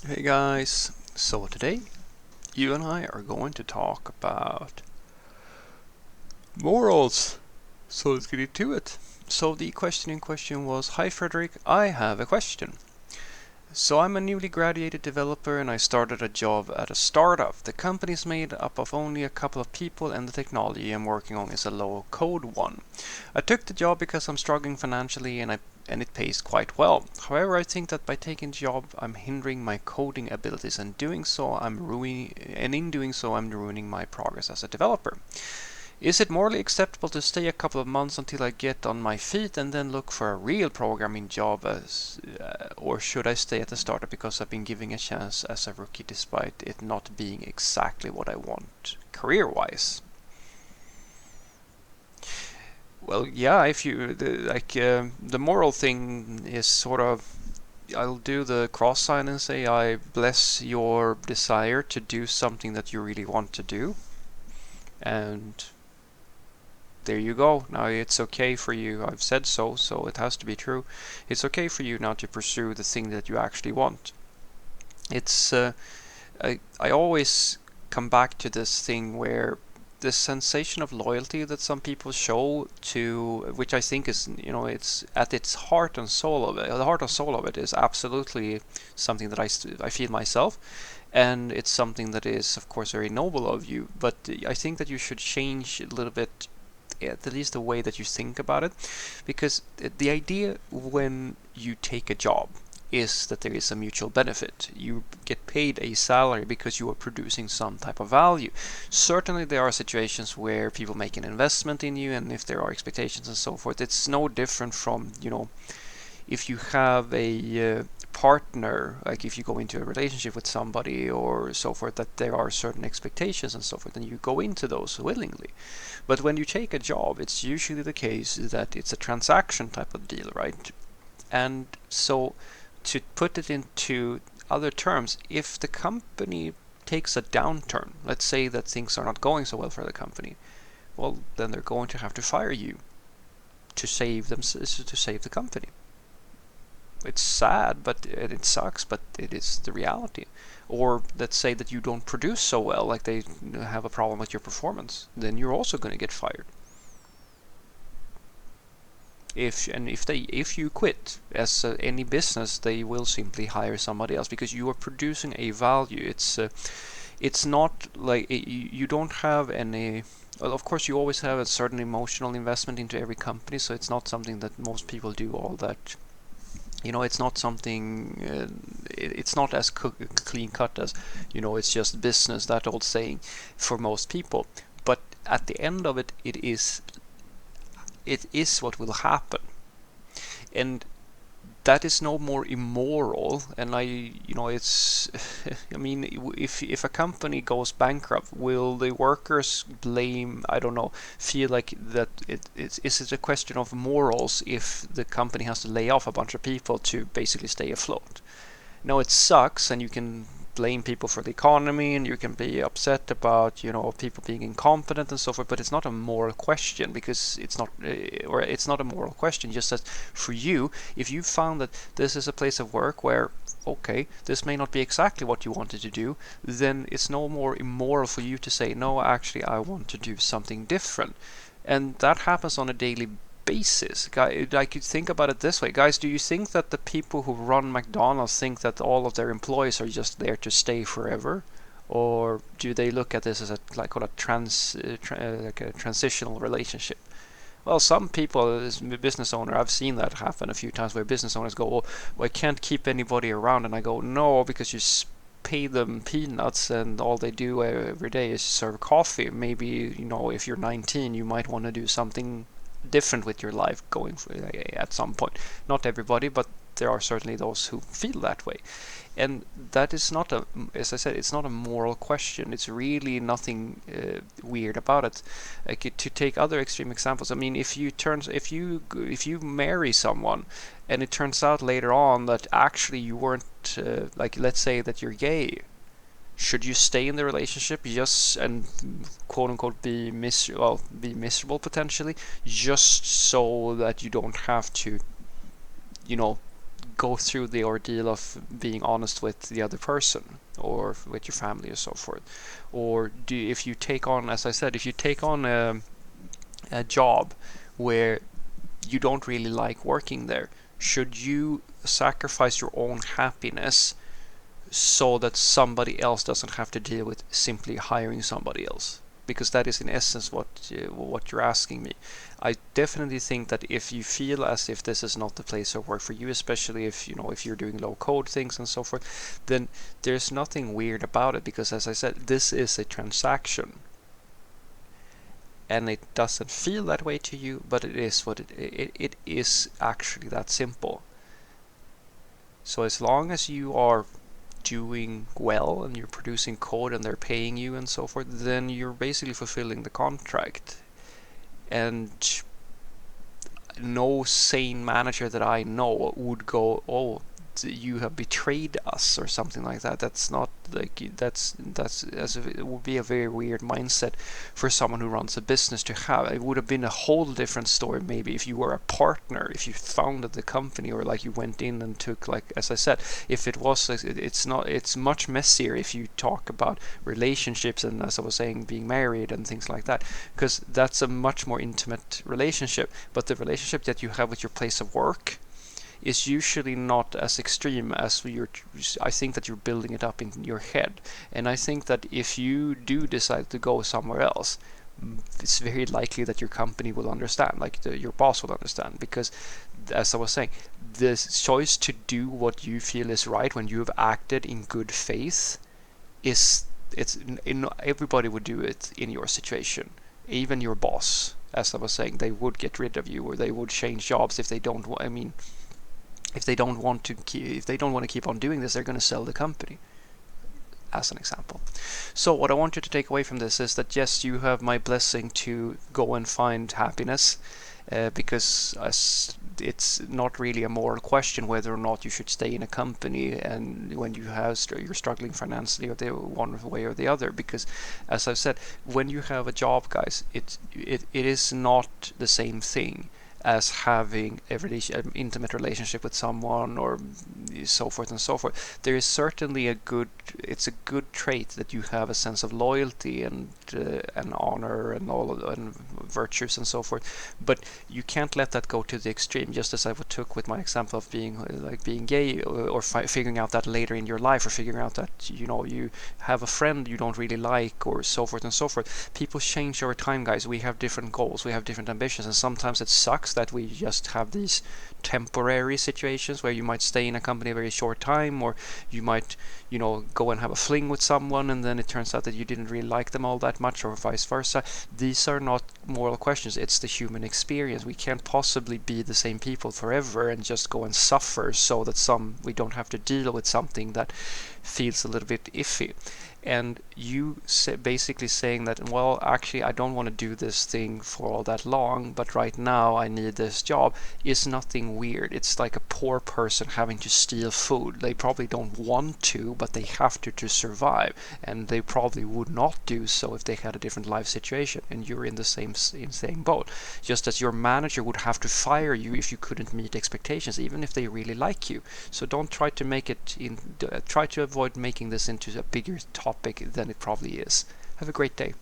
Hey guys, so today you and I are going to talk about morals. So let's get into it. So the question in question was, "Hi Frederick, I have a question. So I'm a newly graduated developer and I started a job at a startup. The company is made up of only a couple of people and the technology I'm working on is a low code one. I took the job because I'm struggling financially and it pays quite well. However, I think that by taking the job I'm hindering my coding abilities and in doing so I'm ruining my progress as a developer. Is it morally acceptable to stay a couple of months until I get on my feet and then look for a real programming job or should I stay at the startup because I've been given a chance as a rookie despite it not being exactly what I want career-wise?" Well, yeah, if you the moral thing is sort of, I'll do the cross sign and say I bless your desire to do something that you really want to do, and there you go. Now it's okay for you. I've said so, so it has to be true. It's okay for you now to pursue the thing that you actually want. It's I always come back to this thing where the sensation of loyalty that some people show to, which I think is, it's at its heart and soul of it. The heart and soul of it is absolutely something that I feel myself, and it's something that is, of course, very noble of you. But I think that you should change a little bit, at least the way that you think about it, because the idea when you take a job is that there is a mutual benefit. You get paid a salary because you are producing some type of value. Certainly, there are situations where people make an investment in you, and if there are expectations and so forth, it's no different from, if you have a partner, like if you go into a relationship with somebody or so forth, that there are certain expectations and so forth, and you go into those willingly. But when you take a job, it's usually the case that it's a transaction type of deal, right? And so, to put it into other terms, if the company takes a downturn, let's say that things are not going so well for the company, well, then they're going to have to fire you to save the company. It's sad, but it sucks, but it is the reality. Or let's say that you don't produce so well, like they have a problem with your performance, then you're also going to get fired. If you quit, as any business, they will simply hire somebody else because you are producing a value. It's not like you don't have any. Well, of course, you always have a certain emotional investment into every company, so it's not something that most people do all that. It's not something. It's not as clean cut as, it's just business. That old saying, for most people. But at the end of it, it is what will happen, and that is no more immoral. And it's I mean, if a company goes bankrupt, will the workers blame, I don't know, feel like that is it a question of morals if the company has to lay off a bunch of people to basically stay afloat? No, it sucks, and you can blame people for the economy, and you can be upset about, people being incompetent and so forth. But it's not a moral question, because it's not a moral question. Just that for you, if you found that this is a place of work where, okay, this may not be exactly what you wanted to do, then it's no more immoral for you to say, no, actually, I want to do something different. And that happens on a daily basis. I could think about it this way, guys. Do you think that the people who run McDonald's think that all of their employees are just there to stay forever, or do they look at this as like a transitional relationship? Well, some people, as a business owner, I've seen that happen a few times where business owners go, "Well, I can't keep anybody around," and I go, "No, because you pay them peanuts and all they do every day is serve coffee. Maybe, if you're 19, you might want to do something different with your life going at some point." Not everybody, but there are certainly those who feel that way. And that is not as I said, it's not a moral question. It's really nothing weird about it. Like, to take other extreme examples, I mean, if you marry someone, and it turns out later on that actually you weren't, like, let's say that you're gay, should you stay in the relationship just and quote unquote be miserable potentially, just so that you don't have to, you know, go through the ordeal of being honest with the other person or with your family or so forth? Or if you take on, as I said, if you take on a job where you don't really like working there, should you sacrifice your own happiness so that somebody else doesn't have to deal with simply hiring somebody else? Because that is in essence what you're asking me. I definitely think that if you feel as if this is not the place of work for you, especially if if you're doing low code things and so forth, then there's nothing weird about it, because as I said, this is a transaction. And it doesn't feel that way to you, but it is what it is actually that simple. So as long as you are doing well and you're producing code and they're paying you and so forth, then you're basically fulfilling the contract. And no sane manager that I know would go, oh, you have betrayed us or something like that. That's not like that's as if it would be a very weird mindset for someone who runs a business to have. It would have been a whole different story maybe if you were a partner, if you founded the company, or like you went in and took, like as I said, if it was, it's not, it's much messier if you talk about relationships and, as I was saying, being married and things like that, because that's a much more intimate relationship. But the relationship that you have with your place of work is usually not as extreme as I think that you're building it up in your head. And I think that if you do decide to go somewhere else, it's very likely that your company will understand, like your boss will understand, because as I was saying, the choice to do what you feel is right when you have acted in good faith everybody would do it in your situation. Even your boss, as I was saying, they would get rid of you, or they would change jobs if they don't if they don't want to keep on doing this, they're going to sell the company, as an example. So what I want you to take away from this is that yes, you have my blessing to go and find happiness, because it's not really a moral question whether or not you should stay in a company and when you're struggling financially, or the one way or the other. Because as I've said, when you have a job, guys, it is not the same thing as having an intimate relationship with someone, or so forth and so forth. There is certainly it's a good trait that you have a sense of loyalty and honor and and virtues and so forth. But you can't let that go to the extreme. Just as I took with my example of being gay, or figuring out that later in your life, or figuring out that you have a friend you don't really like, or so forth and so forth. People change over time, guys. We have different goals, we have different ambitions, and sometimes it sucks that we just have these temporary situations where you might stay in a company a very short time, or you might go and have a fling with someone, and then it turns out that you didn't really like them all that much, or vice versa. These are not moral questions, it's the human experience. We can't possibly be the same people forever and just go and suffer so that we don't have to deal with something that feels a little bit iffy. And you basically saying that, well, actually I don't want to do this thing for all that long, but right now I need this job, is nothing weird. It's like a poor person having to steal food. They probably don't want to, but they have to survive, and they probably would not do so if they had a different life situation. And you're in the same boat. Just as your manager would have to fire you if you couldn't meet expectations, even if they really like you. So don't try to try to avoid making this into a bigger topic than it probably is. Have a great day.